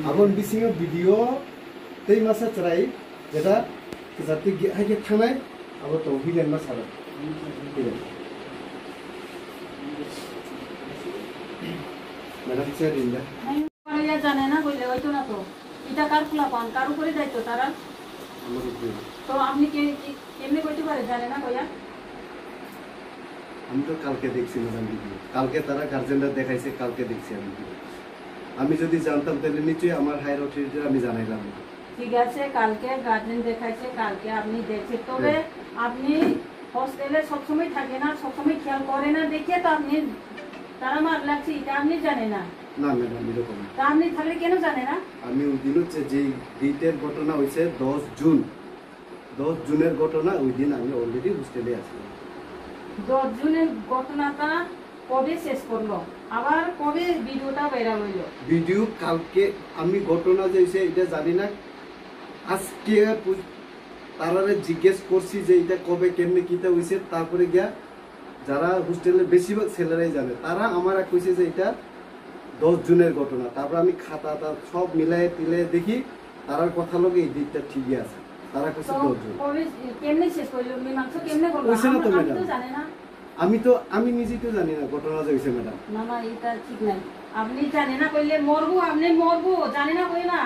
Abon bising video tei masa cerai jeda jati hai thanai abo to hilen ma sara madam sir inda ya jane na কইলে হয়তো না তো এটা কার খোলা পান কার উপরে দায়িত্ব তারা আমার উপরে তো আপনি কেমনে কইতে পারে জানে না কইয়া আমি তো কালকে দেখছি ম্যাডাম ভিডিও কালকে তারা গার্জেনরা দেখাইছে কালকে দেখছি আমি যদি জানতাম তাহলে নিশ্চয়ই আমার হায়ার অথরিটির আমি জানাইলাম ঠিক আছে কালকে গার্জেন দেখাইছে কালকে আপনি দেখছেন তবে আপনি হোস্টেলে সব সময় থাকে না সব সময় খেয়াল করে না দেখে তো আপনি তারা মার লাগছে এটা আপনি জানেন না না ম্যাডাম এরকম তা আপনি থাকলে কেন জানেন না আমি ওই দিন হচ্ছে যে ডেটের ঘটনা হয়েছে 10 জুনের ঘটনা ওই দিন আমি অলরেডি হোস্টেলে আছি 10 জুনের ঘটনাটা কবে শেষ করলো আবার কবে ভিডিওটা ভাইরাল হইলো ভিডিও কালকে আমি ঘটনা যেছে এটা জানি না আজকে তারারে জিজ্ঞেস করছি যে এটা কবে কেমনে কিটা হইছে তারপরে গিয়া যারা হোস্টেলে বেশিরভাগ ছেলেরাই জানে তারা আমারা কইছে যে এটা 10 জুনের ঘটনা তারপর আমি খাতা সব মিলাই তিলে দেখি তারার কথা লগে এই দিকটা ঠিকই আছে তারা কইছে 10 জুন কবে কেমনে শেষ করলো মীমাংস কেমনে করলো আমি তো জানি না আমি নিজেই তো জানি না ঘটনা যে হইছে ম্যাডাম না না এটা ঠিক নাই আপনি জানেন না কইলে মরবো আপনি মরবো জানেন না কই না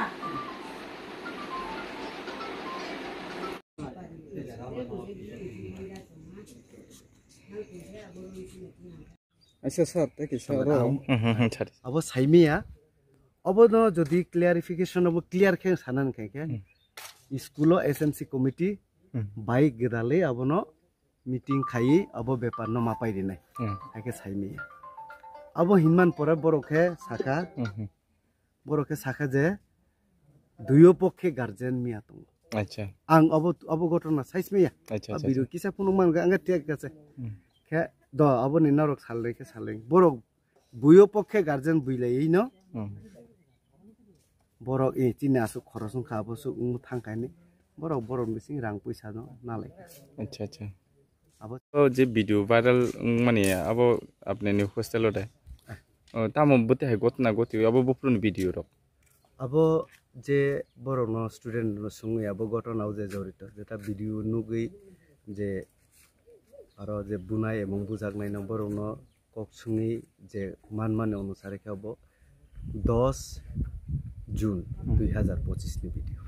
আচ্ছা স্যার দেখি স্যার अब साइमिया अब न जदि क्लियरिफिकेशन अब क्लियर खे सानन खे स्कूल एसएमसी कमिटी बाइक गेदाले अब न मीटिंग खाई अब बेपार न मापाई दिनाय हाके साइमिया अब हिनमान परे बरखे साखा जे दुयो पक्षे गार्जियन मिया दं अच्छा आं अब घटना साइसमिया अच्छा बिरु किसा फुनुमान आंगा टेक गासे खे द अब नि नरक सालले बरक बुयो पक्षे गार्जियन बुइलायै न बरक ए चिना आसु खरसुं खाबसु थांखायनि बरक मिसिं रां पैसा न नालाय अच्छा अब तो जे वीडियो वायरल माने अब आपने न्यू हॉस्टेल दे तामो बते है घटना गति अब बपुरन वीडियो र अब जे बरक न स्टूडेंट न सुंगै अब घटनाव जे जड़ित जेटा वीडियो नुगै जे आरो जे बुनाय एवं बुजागनाय न बरक न कक्सुंनि जे मानमाने अनुसार के अब 10 जून 2025 नि वीडियो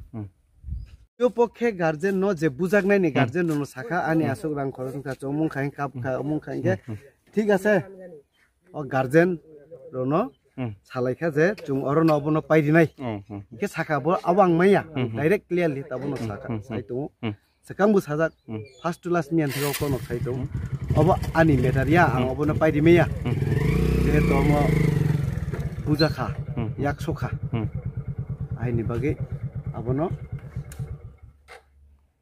यो पक्षे गार्जियन न जे बुजागनाय नि गार्जियन न साखा आनि आसुक रां खरस खा चमुं खाय काप खा अमुं खाय के ठीक আছে ओ गार्जियन रनो सालायखा जे जों अर नबनो पाइदिनाय के साखाबो आवां मैया डाइरेक्ट क्लियरलि ताबनो साखा साइतो सेकांबो साजाक फार्स्ट टू लास्ट मियान थेगाव कोन खाइतो अब आनि मेटारिया आं अबनो पाइदिमेया जे तम बुजाखा याकसखा आइनि बागे अबनो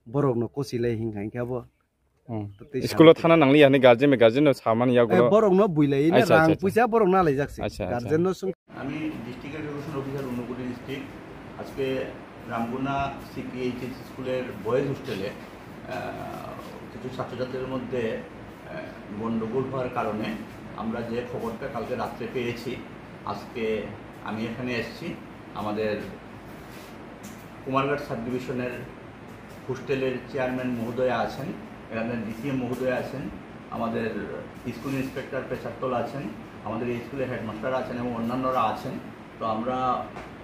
बरकनो कोसिलाय हिंखाय के अब स्कूल थाना नांगली यानी गार्जियन सामान या गुलो बरकनो बुइलाय ने रां पैसा बरक नालाय जाकसे गार्जियन नो আমি district education officer Unakoti district আজকে রামগুনা সিপিএইচএস স্কুলের বয়েজ হোস্টেলে কিছু ছাত্রছাত্রীদের মধ্যে গন্ডগোল হওয়ার কারণে আমরা যে খবরটা কালকে রাত্রে পেয়েছি আজকে আমি এখানে এসেছি আমাদের কুমারঘাট সাব ডিভিশনের হোস্টেলের চেয়ারম্যান মহোদয়া আছেন এখানে ডিসিএম মহোদয়া আছেন আমাদের স্কুল ইন্সপেক্টর পেশারতলা আছেন আমাদের এই স্কুলের হেডমাস্টার আছেন এবং অন্যান্যরা আছেন তো আমরা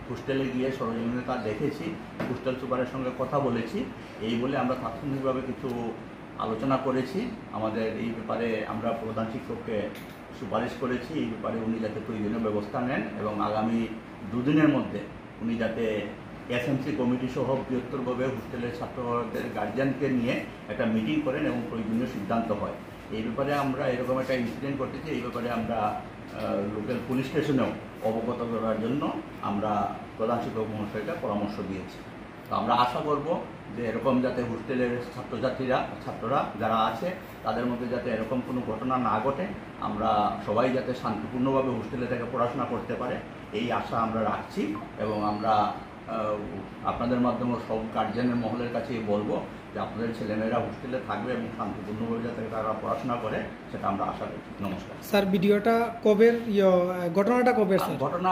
হোস্টেলে গিয়ে সরজমিনতা দেখেছি হোস্টেল সুপারের সঙ্গে কথা বলেছি এই বলে আমরা তাৎক্ষণিকভাবে কিছু আলোচনা করেছি আমাদের এই ব্যাপারে আমরা প্রধান শিক্ষককে সুপারিশ করেছি এই ব্যাপারে উনি যাতে প্রয়োজনীয় ব্যবস্থা নেন এবং আগামী দুদিনের মধ্যে উনি যাতে এসএমসি কমিটি সহ বৃহত্তরভাবে হোস্টেলের ছাত্রদের গার্জিয়ানকে নিয়ে একটা মিটিং করেন এবং প্রয়োজনীয় সিদ্ধান্ত হয় এই ব্যাপারে আমরা এরকম একটা ইনসিডেন্ট করতেছি এই ব্যাপারে আমরা লোকাল পুলিশ স্টেশনেও অবগত করার জন্য আমরা প্রধান শিক্ষক মহাশয়কে পরামর্শ দিয়েছি তো আমরা আশা করব যে এরকম যাতে হোস্টেলের ছাত্ররা যারা আছে তাদের মধ্যে যাতে এরকম কোনো ঘটনা না ঘটে আমরা সবাই যাতে শান্তিপূর্ণভাবে হোস্টেলে থেকে পড়াশোনা করতে পারে এই আশা আমরা রাখছি এবং আমরা আপনাদের মাধ্যমে সব গার্জিয়ানের মহলের কাছে বলবো যে আপনাদের ছেলেমেয়েরা হোস্টেলে থাকবে এবং শান্তিপূর্ণভাবে যাতে তারা পড়াশোনা করে সেটা আমরা আশা করি। নমস্কার স্যার। ভিডিওটা কবের ঘটনাটা কবে স্যার? ঘটনা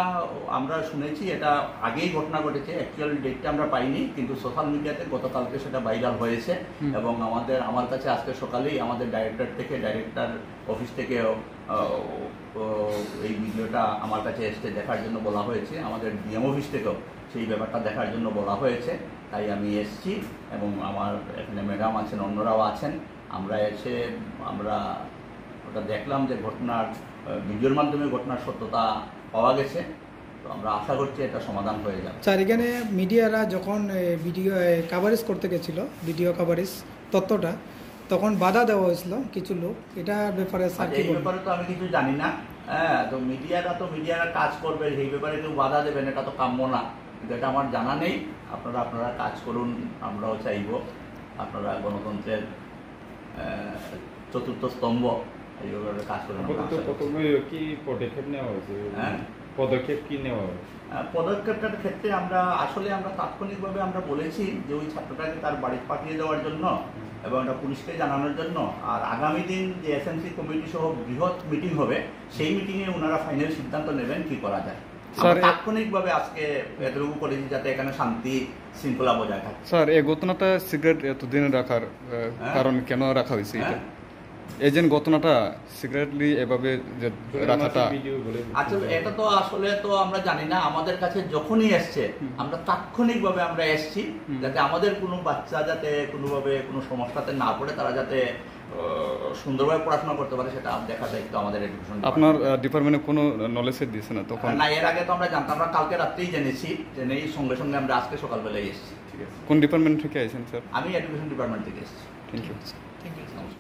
আমরা শুনেছি এটা আগেই ঘটনা ঘটেছে, অ্যাকচুয়াল ডেটটা আমরা পাইনি, কিন্তু সোশ্যাল মিডিয়াতে গতকালকে সেটা ভাইরাল হয়েছে এবং আমার কাছে আজকে সকালেই আমাদের ডাইরেক্টর অফিস থেকে এই ভিডিওটা আমার কাছে এসে দেখার জন্য বলা হয়েছে, আমাদের ডিএম অফিস থেকেও সেই ব্যাপারটা দেখার জন্য বলা হয়েছে। তাই আমি এসেছি এবং আমার এখানে ম্যাডাম আছেন, অন্যরাও আছেন। আমরা এসে ওটা দেখলাম যে ঘটনার ভিডিওর মাধ্যমে ঘটনার সত্যতা পাওয়া গেছে। তো আমরা আশা করছি এটা সমাধান হয়ে যাবে। স্যার, এখানে মিডিয়ারা যখন ভিডিও কাভারেজ করতে গেছিল, ভিডিও কাভারেজ তথ্যটা, তখন বাধা দেওয়া হয়েছিল কিছু লোক, এটার ব্যাপারে স্যার কি এই ব্যাপারে তো আমি কিছু জানি না। হ্যাঁ, তো মিডিয়ারা কাজ করবে, এই ব্যাপারে কেউ বাধা দেবেন এটা তো কাম্য না, কিন্তু এটা আমার জানা নেই। আপনারা কাজ করুন, আমরাও চাইব আপনারা গণতন্ত্রের চতুর্থ স্তম্ভ, এই ব্যাপারে কাজ করুন। কি পদক্ষেপ নেওয়া হয়েছে? পদক্ষেপ কি নেওয়া হয়েছে? পদক্ষেপটার ক্ষেত্রে আমরা তাৎক্ষণিকভাবে আমরা বলেছি যে ওই ছাত্রটাকে তার বাড়ি পাঠিয়ে দেওয়ার জন্য এবং এটা পুলিশকে জানানোর জন্য। আর আগামী দিন যে এসএমসি কমিটি সহ বৃহৎ মিটিং হবে, সেই মিটিংয়ে ওনারা ফাইনাল সিদ্ধান্ত নেবেন কি করা যায়। তাৎক্ষণিকভাবে আজকে এতটুকু করেছি যাতে এখানে শান্তি শৃঙ্খলা বজায় থাকে। স্যার, এই ঘটনাটা সিগারেট এতদিন রাখার কারণ কেন রাখা হয়েছে? এজেন্ট ঘটনাটা সিগারেটলি এভাবে রাখাটা আসলে এটা তো আসলে তো আমরা জানি না। আমাদের কাছে যখনই এসছে আমরা তাৎক্ষণিকভাবে আমরা এসছি যাতে আমাদের কোনো বাচ্চা যাতে কোনোভাবে কোনো সমস্যাতে না পড়ে, তারা যাতে সুন্দরভাবে পড়াশোনা করতে পারে সেটা দেখা দায়িত্ব আমাদের এডুকেশন। আপনার ডিপার্টমেন্টে কোনো নলেজ দিয়েছে না তখন? না, এর আগে তো আমরা জানতাম, আমরা কালকে রাত্রেই জেনেছি, জেনে সঙ্গে সঙ্গে আমরা আজকে সকালবেলায় এসেছি। কোন ডিপার্টমেন্ট থেকে আইছেন স্যার? আমি এডুকেশন ডিপার্টমেন্ট থেকে এসেছি। Thank you.